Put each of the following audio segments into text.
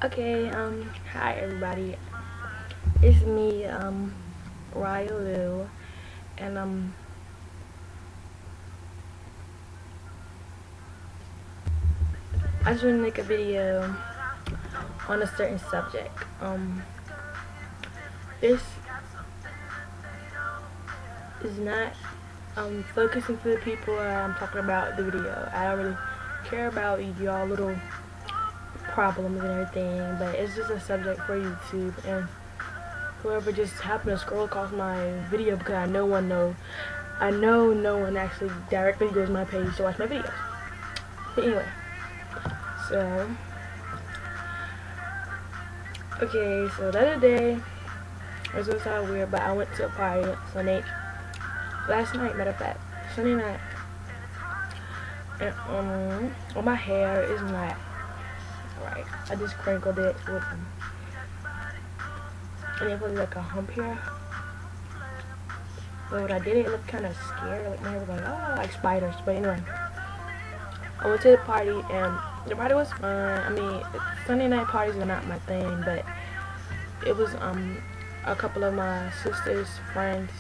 Okay, hi everybody. It's me, Ryalu, and I just want to make a video on a certain subject. This is not focusing to the people I'm talking about the video. I don't really care about y'all little problems and everything, but it's just a subject for YouTube and whoever just happened to scroll across my video because I know no one actually directly goes to my page to watch my videos. But anyway, so okay, so the other day, this was so weird, but I went to a party last night, matter of fact, Sunday night, and on my hair is not right. I just crinkled it with and it was like a hump here. But when I did it, it looked kind of scary. Like my hair was like, oh, like spiders. But anyway, I went to the party and the party was fun. I mean, Sunday night parties are not my thing, but it was a couple of my sister's friends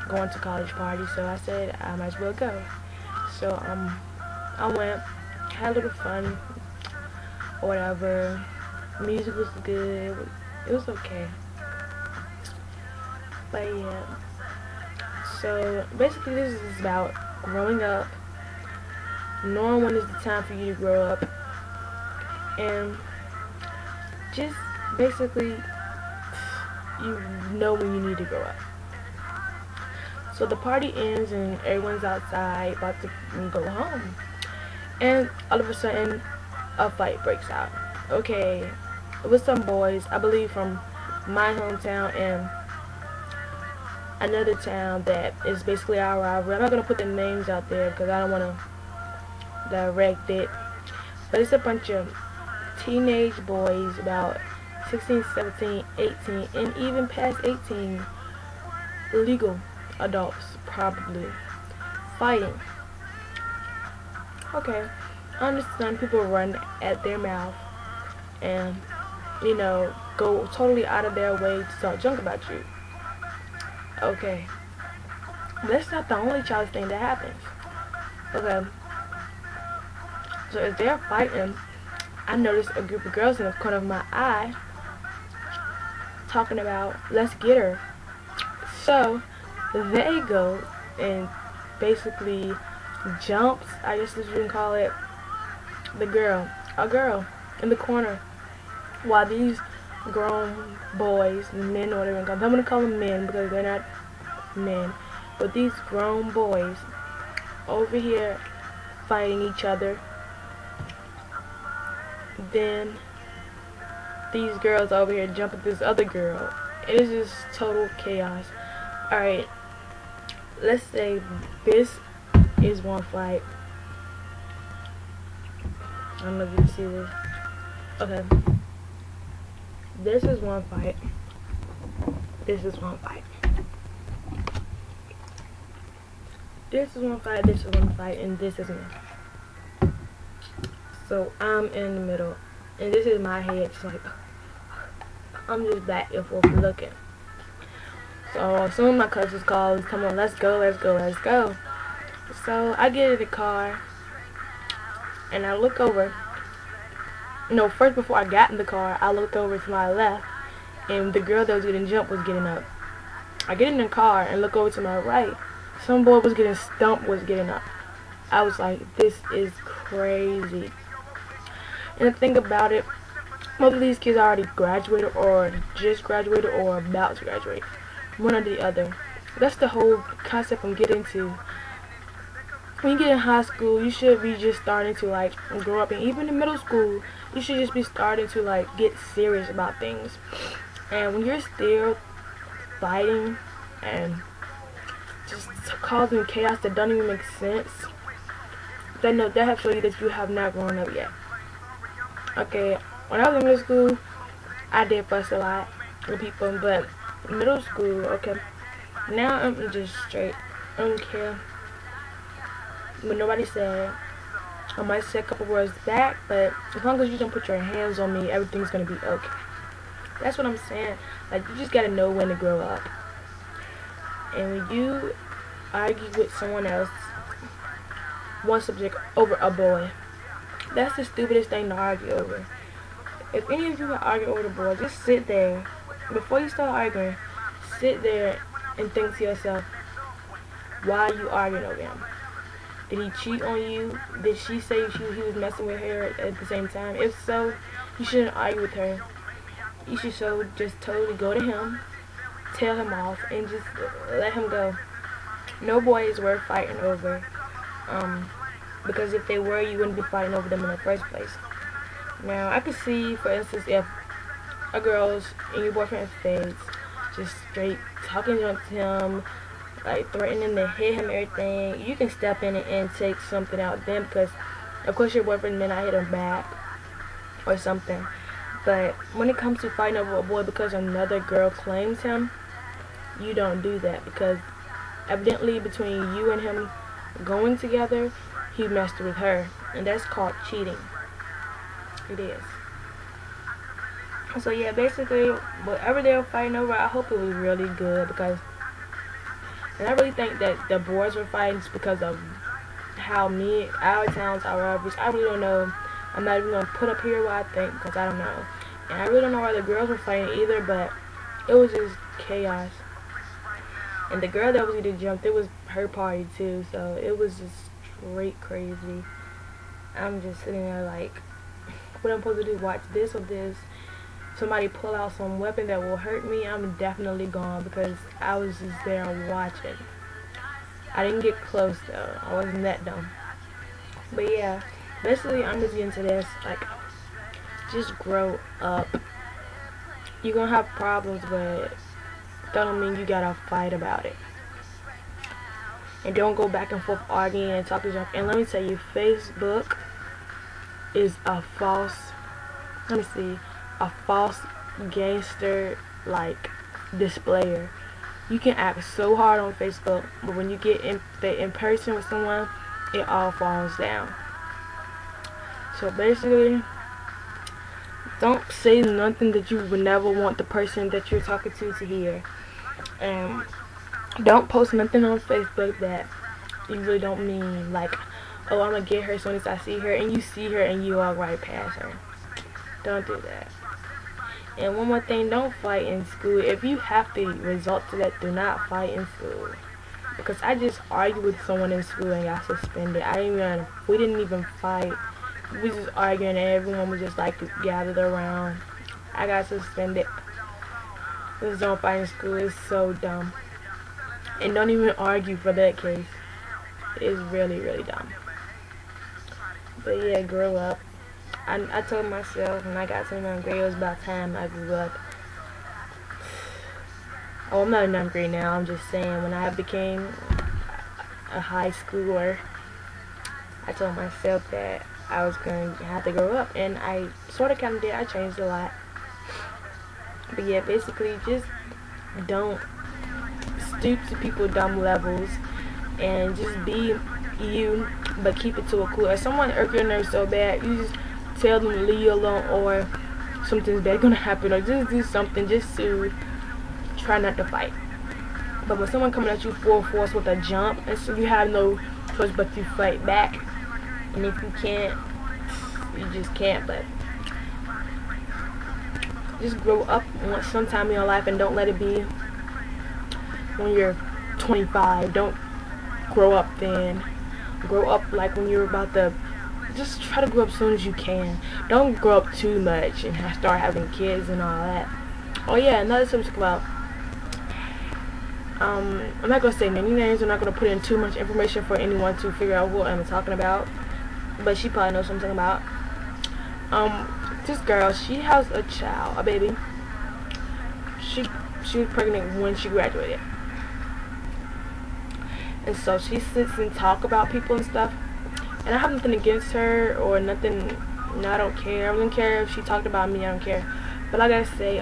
going to college parties, so I said I might as well go. So I went, had a little fun, or whatever. Music was good. It was okay. But yeah. So basically, this is about growing up, knowing when is the time for you to grow up, and just basically you know when you need to grow up. So the party ends and everyone's outside about to go home, and all of a sudden a fight breaks out. Okay, it was some boys, I believe from my hometown and another town that is basically our rivalry. I'm not gonna put the names out there because I don't want to direct it, but it's a bunch of teenage boys about 16, 17, 18, and even past 18, legal adults probably, fighting. Okay, I understand people run at their mouth and, you know, go totally out of their way to talk junk about you. Okay, that's not the only childish thing that happens. Okay, so if they're fighting, I noticed a group of girls in the corner of my eye talking about, let's get her. So they go and basically jumps, I guess you can call it, a girl in the corner, while these grown boys, men, or whatever, I'm gonna call them men because they're not men, but these grown boys over here fighting each other. Then these girls over here jumping this other girl. It is just total chaos. Alright, let's say this is one fight. I don't know if you can see this. Okay. This is one fight. This is one fight. This is one fight, this is one fight, and this is me. So I'm in the middle. And this is my head, just like, I'm just back and forth looking. So some of my cousins called, come on, let's go, let's go, let's go. So I get in the car and I look over. No, first before I got in the car, I looked over to my left and the girl that was getting jumped was getting up. I get in the car and look over to my right. Some boy was getting stumped, was getting up. I was like, this is crazy. And the thing about it, most of these kids already graduated or just graduated or about to graduate. One or the other. That's the whole concept I'm getting to. When you get in high school, you should be just starting to like grow up, and even in middle school, you should just be starting to like get serious about things. And when you're still fighting and just causing chaos that don't even make sense, then that have shown you that you have not grown up yet. Okay, when I was in middle school, I did fuss a lot with people, but middle school, okay, now I'm just straight. I don't care what nobody said. I might say a couple words back, but as long as you don't put your hands on me, everything's gonna be okay. That's what I'm saying. Like, you just gotta know when to grow up. And when you argue with someone else, one subject over a boy, that's the stupidest thing to argue over. If any of you are arguing over the boy, just sit there. Before you start arguing, sit there and think to yourself, why are you arguing over him? Did he cheat on you? Did she say he was messing with her at the same time? If so, you shouldn't argue with her. You should just totally go to him, tell him off, and just let him go. No boy is worth fighting over. Because if they were, you wouldn't be fighting over them in the first place. Now, I could see, for instance, if a girl's in your boyfriend's face, just straight talking to him, like threatening to hit him, everything, you can step in and take something out then, because of course your boyfriend may not hit him back or something. But when it comes to fighting over a boy because another girl claims him, you don't do that, because evidently between you and him going together, he messed with her, and that's called cheating. It is. So yeah, basically, whatever they were fighting over, I hope it was really good, because, and I really think that the boys were fighting because of how our towns, our rivalries, I really don't know. I'm not even going to put up here what I think, because I don't know. And I really don't know why the girls were fighting either, but it was just chaos. And the girl that was getting jumped, it was her party too, so it was just straight crazy. I'm just sitting there like, what I'm supposed to do, watch this or this? Somebody pull out some weapon that will hurt me, I'm definitely gone, because I was just there watching. I didn't get close though, I wasn't that dumb. But yeah, basically I'm just getting to this, like, just grow up. You're gonna have problems, but that don't mean you gotta fight about it. And don't go back and forth arguing and talking junk. And let me tell you, Facebook is a false, a false gangster, like, displayer. You can act so hard on Facebook, but when you get in person with someone, it all falls down. So basically, don't say nothing that you would never want the person that you're talking to hear. And don't post nothing on Facebook that you really don't mean. Like, oh, I'm gonna get her as soon as I see her, and you see her and you walk right past her. Don't do that. And one more thing, don't fight in school. If you have to resort to that, do not fight in school. Because I just argued with someone in school and got suspended. We didn't even fight. We just arguing and everyone was just like gathered around. I got suspended. Just don't fight in school. It's so dumb. And don't even argue for that case. It's really, really dumb. But yeah, grow up. I told myself when I got to 9th grade, it was about time I grew up. Oh, I'm not in 9th grade now. I'm just saying, when I became a high schooler, I told myself that I was going to have to grow up. And I sort of kind of did. I changed a lot. But yeah, basically, just don't stoop to people's dumb levels. And just be you, but keep it to a cool. If someone irks your nerves so bad, you just tell them to leave you alone, or something's bad gonna happen, or just do something just to try not to fight. But when someone coming at you full force with a jump, and so you have no choice but to fight back, and if you can't, you just can't. But just grow up sometime in your life, and don't let it be when you're 25. Don't grow up then. Grow up like when you're about to. Just try to grow up as soon as you can. Don't grow up too much and start having kids and all that. Oh yeah, another subject about. I'm not gonna say many names. I'm not gonna put in too much information for anyone to figure out what I'm talking about. But she probably knows something about. This girl, she has a child, a baby. She was pregnant when she graduated. And so she sits and talk about people and stuff. And I have nothing against her or nothing. No, I don't care. I don't care if she talked about me. I don't care. But I gotta say,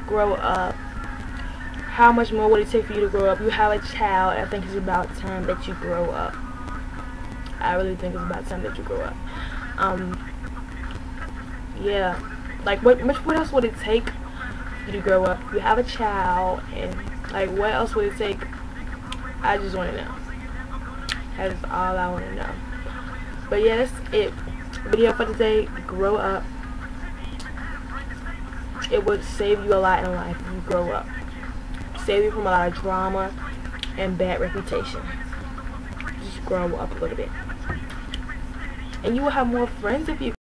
grow up. How much more would it take for you to grow up? You have a child. I think it's about time that you grow up. I really think it's about time that you grow up. Yeah, like what else would it take for you to grow up? You have a child, and like what else would it take? I just want to know. That is all I want to know. But yeah, that's it. Video for today. Grow up. It would save you a lot in life if you grow up. Save you from a lot of drama and bad reputation. Just grow up a little bit. And you will have more friends if you